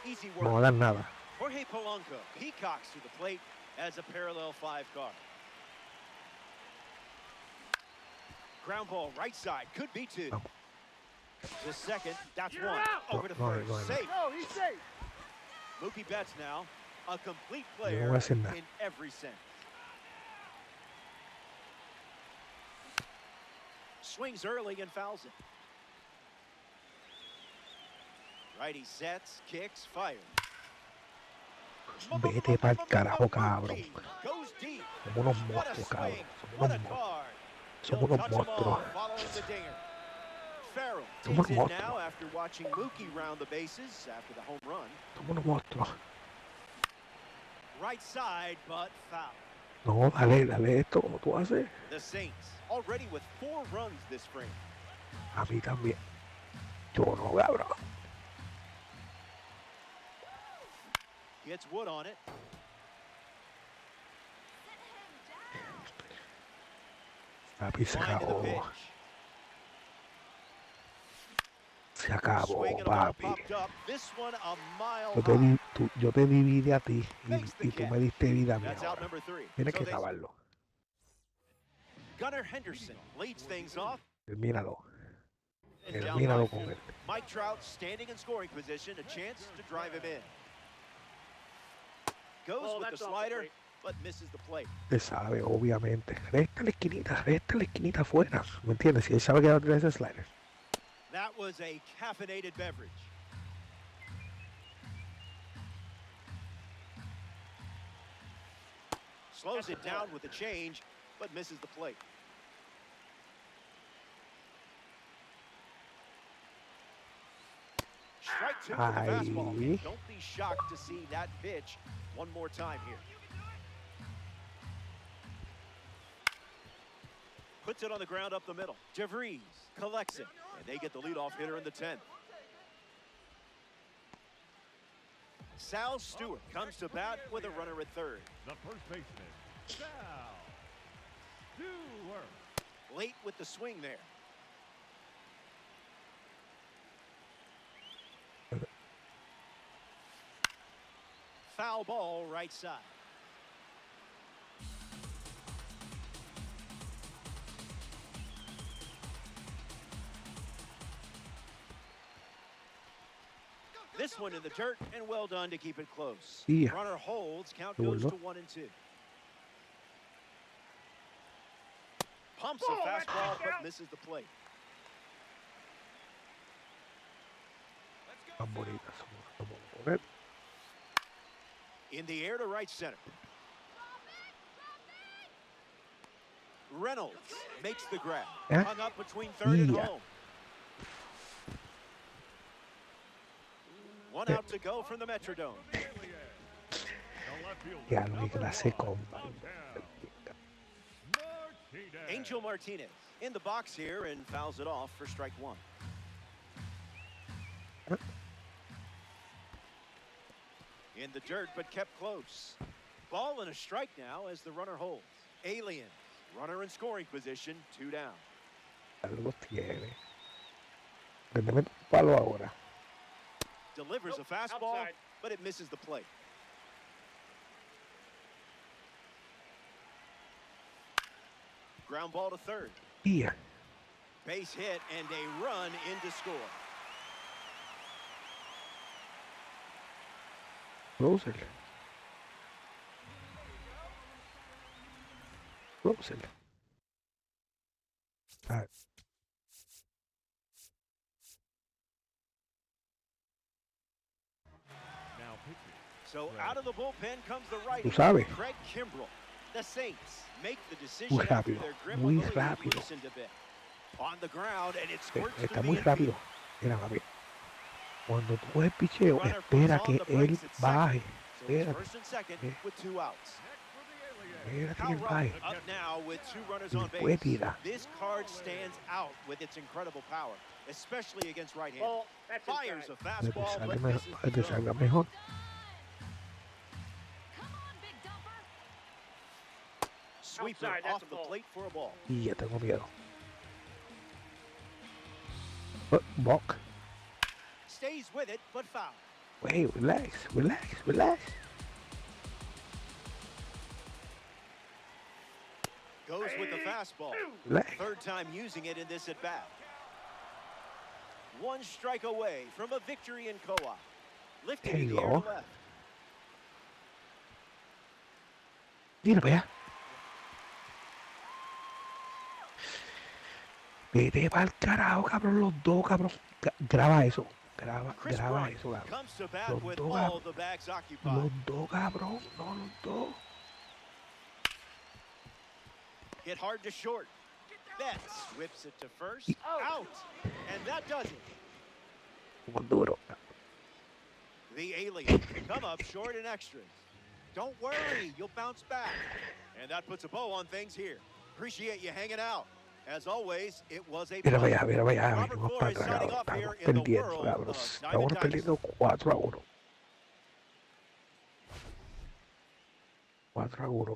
Easy No va a work. dar nada. Jorge Polanco peacocks to the plate as a parallel 5 card. Ground ball right side, could be 2. No. The second, that's You're 1. out. Over to No, first, no, no. safe. No, he's safe. Mookie Betts now, a complete Yo no voy a player hacer nada. in every sense. Swings early and fouls it. Righty sets, kicks, fires. Vete pa'l carajo, cabrón. Goes deep. Somos unos What a monstruos, swing. cabrón. What a Somos unos monstruos. card. Somos He'll unos touch 'em all monstruos. following the dinger. Farrell Somos takes it monstruos. now after watching Mookie round the bases after the home run. Somos unos monstruos. Right side, but foul. No, dale esto como tú haces. The Saints already with 4 runs this spring. A mí también. Yo no, cabrón. Gets Wood on it. Papi, se Line to the acabó. pitch. Se acabó, Swing and a ball papi. popped up. This one a mile Yo te, high. yo te dividí a ti Makes the y tú catch. me diste vida a mí That's out ahora. number 3. Tienes So que they- acabarlo. Gunnar Henderson leads things off. Termínalo. And down Termínalo right con field. él. Mike Trout standing in scoring position, a chance to drive him in. Goes Oh, with the that's off the slider, plate. but misses the plate. Él sabe, obviamente. Resta la esquinita afuera. ¿Me entiendes? Si él sabe que va a traer ese slider. That was a caffeinated beverage. Slows it down with a change, but misses the plate. Strike two for the fastball. Ay. Don't be shocked to see that pitch one more time here. Puts it on the ground up the middle. JaVries collects it, and they get the leadoff hitter in the 10th. Sal Stewart comes to bat with a runner at third. The first baseman, Sal Stewart. Late with the swing there. Foul ball right side. This one in the dirt, and well done to keep it close. Yeah. Runner holds, count Qué goes to bueno. 1 and 2. Pumps a fastball, but misses the plate. Más bonitas son las que vamos a poner. In the air to right center. Reynolds makes the grab. Eh? Hung up between third and Yeah. home. One out to go from the Metrodome. Ya lo que clase compa. Angel Martinez in the box here and fouls it off for strike one. In the dirt, but kept close. Ball and a strike now as the runner holds. Aliens, runner in scoring position, 2 down. Algo tiene. Que te meto un palo ahora. Delivers a fastball, but it misses the plate. Ground ball to third. Yeah. Base hit and a run in to score. Closer. Closer. All right. Now pitching. So out of the bullpen comes the righty, Tú sabes. Craig Kimbrell. The Saints make the decision Muy after rápido, their grip muy on the lead rápido. loosened a bit. On the ground, and it squirts Está through muy the infield. rápido. Mira, papi. Cuando tú ves el picheo, Runner espera puts que on the él brakes at baje. second. So it's Espérate. first and second Eh. with 2 outs. Espérate que Kyle él Rowland baje. up now with 2 runners Y on después base. tira. This card stands out with its incredible power, especially against right-handers. Ball, that's Fires a Para que fastball, salga but mejor. misses Para the que zone. salga mejor. Come on, big dumper. Sweeper Outside, that's off a the ball. plate for a ball. Y ya tengo miedo. Oh, Buck. Stays with it, but foul. Wait, relax, relax, relax. Goes with the fastball. Relax. Third time using it in this at-bat. 1 strike away from a victory in co-op. Lifted There in you the air go. to left. Mira para allá. Vete para el carajo, cabrón, los dos, cabrón. Graba eso. Graba Chris eso, Bryant cabrón. comes to bat Los with dos, all the bags occupied. Los dos, cabrón. No, los dos. Hit hard to short. Betts whips it to first. Oh. Out. And that does it. Muy duro. The Aliens come up short in extras. Don't worry, you'll bounce back. And that puts a bow on things here. Appreciate you hanging out. As always, it was a Mira para pleasure. allá, mira para allá. Robert Venimos para Flores atrás, signing cabrón. off here Estamos in the perdiendo, world cabrón. of Estamos Diamond Dynasty. perdiendo 4-1. 4-1, cabrón.